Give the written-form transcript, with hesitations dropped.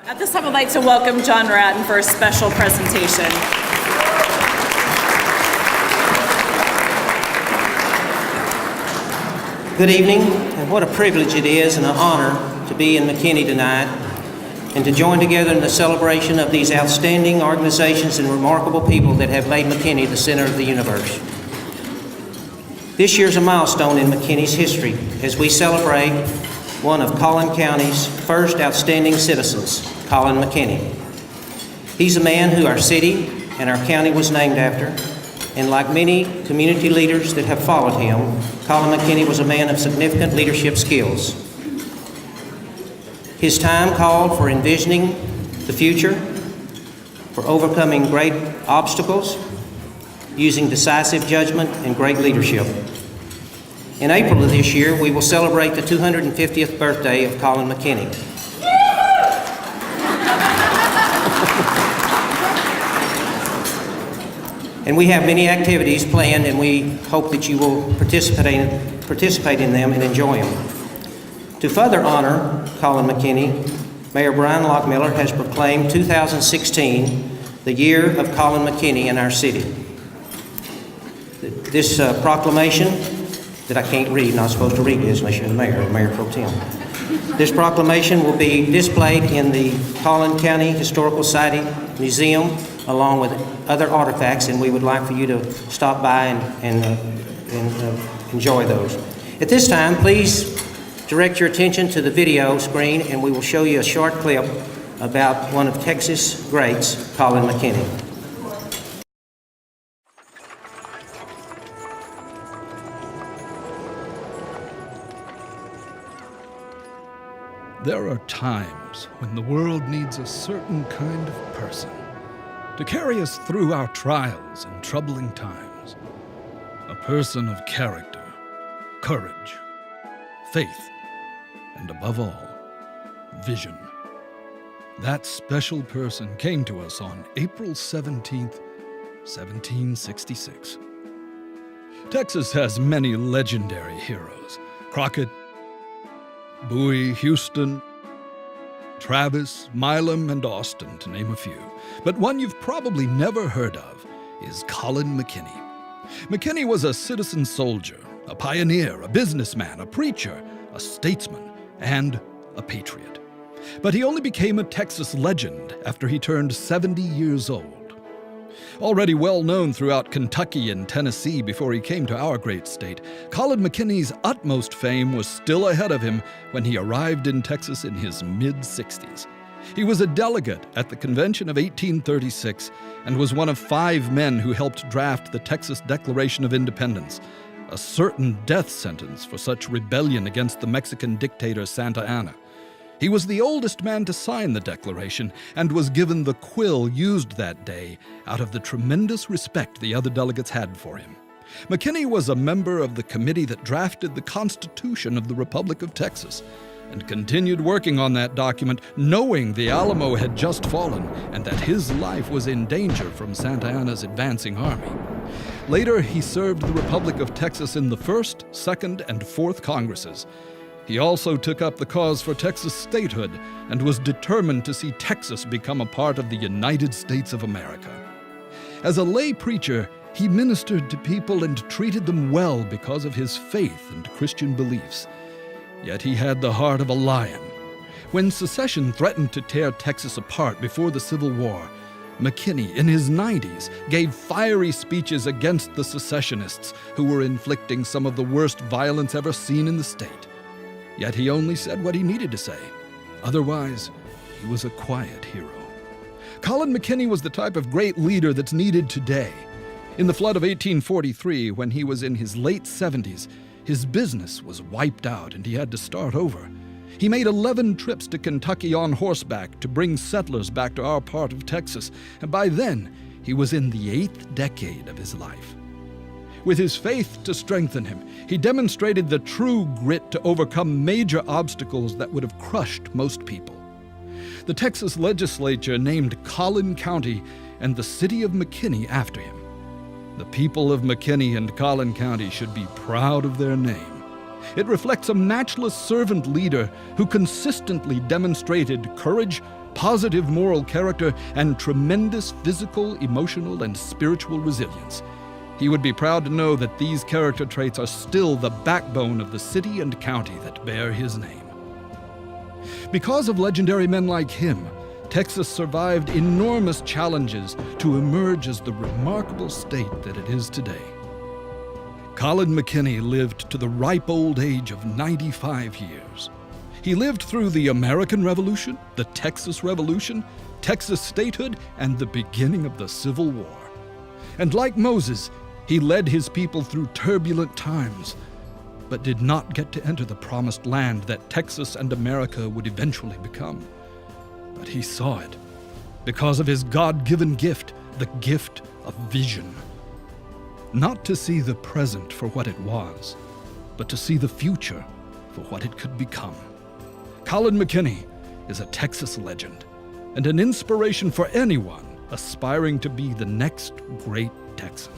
At this time, I'd like to welcome John Ratton for a special presentation. Good evening, and what a privilege it is and an honor to be in McKinney tonight and to join together in the celebration of these outstanding organizations and remarkable people that have made McKinney the center of the universe. This year's a milestone in McKinney's history as we celebrate one of Collin County's first outstanding citizens, Collin McKinney. He's a man who our city and our county was named after, and like many community leaders that have followed him, Collin McKinney was a man of significant leadership skills. His time called for envisioning the future, for overcoming great obstacles, using decisive judgment and great leadership. In April of this year, we will celebrate the 250th birthday of Collin McKinney. And we have many activities planned, and we hope that you will participate in them and enjoy them. To further honor Collin McKinney, Mayor Brian Lockmiller has proclaimed 2016 the year of Collin McKinney in our city. This proclamation that I can't read, not supposed to read this unless you're the Mayor Pro Tem. This proclamation will be displayed in the Collin County Historical Society Museum along with other artifacts, and we would like for you to stop by and enjoy those. At this time, please direct your attention to the video screen, and we will show you a short clip about one of Texas' greats, Collin McKinney. There are times when the world needs a certain kind of person to carry us through our trials and troubling times. A person of character, courage, faith, and above all, vision. That special person came to us on April 17th, 1766. Texas has many legendary heroes: Crockett, Bowie, Houston, Travis, Milam, and Austin, to name a few. But one you've probably never heard of is Collin McKinney. McKinney was a citizen soldier, a pioneer, a businessman, a preacher, a statesman, and a patriot. But he only became a Texas legend after he turned 70 years old. Already well known throughout Kentucky and Tennessee before he came to our great state, Collin McKinney's utmost fame was still ahead of him when he arrived in Texas in his mid-60s. He was a delegate at the Convention of 1836 and was one of 5 men who helped draft the Texas Declaration of Independence, a certain death sentence for such rebellion against the Mexican dictator Santa Anna. He was the oldest man to sign the Declaration and was given the quill used that day out of the tremendous respect the other delegates had for him. McKinney was a member of the committee that drafted the Constitution of the Republic of Texas and continued working on that document knowing the Alamo had just fallen and that his life was in danger from Santa Anna's advancing army. Later, he served the Republic of Texas in the 1st, 2nd, and 4th Congresses. He also took up the cause for Texas statehood and was determined to see Texas become a part of the United States of America. As a lay preacher, he ministered to people and treated them well because of his faith and Christian beliefs. Yet he had the heart of a lion. When secession threatened to tear Texas apart before the Civil War, McKinney, in his 90s, gave fiery speeches against the secessionists who were inflicting some of the worst violence ever seen in the state. Yet he only said what he needed to say. Otherwise, he was a quiet hero. Collin McKinney was the type of great leader that's needed today. In the flood of 1843, when he was in his late 70s, his business was wiped out and he had to start over. He made 11 trips to Kentucky on horseback to bring settlers back to our part of Texas, and by then, he was in the 8th decade of his life. With his faith to strengthen him, he demonstrated the true grit to overcome major obstacles that would have crushed most people. The Texas legislature named Collin County and the city of McKinney after him. The people of McKinney and Collin County should be proud of their name. It reflects a matchless servant leader who consistently demonstrated courage, positive moral character, and tremendous physical, emotional, and spiritual resilience. He would be proud to know that these character traits are still the backbone of the city and county that bear his name. Because of legendary men like him, Texas survived enormous challenges to emerge as the remarkable state that it is today. Collin McKinney lived to the ripe old age of 95 years. He lived through the American Revolution, the Texas Revolution, Texas statehood, and the beginning of the Civil War. And like Moses, he led his people through turbulent times, but did not get to enter the promised land that Texas and America would eventually become. But he saw it because of his God-given gift, the gift of vision. Not to see the present for what it was, but to see the future for what it could become. Collin McKinney is a Texas legend and an inspiration for anyone aspiring to be the next great Texan.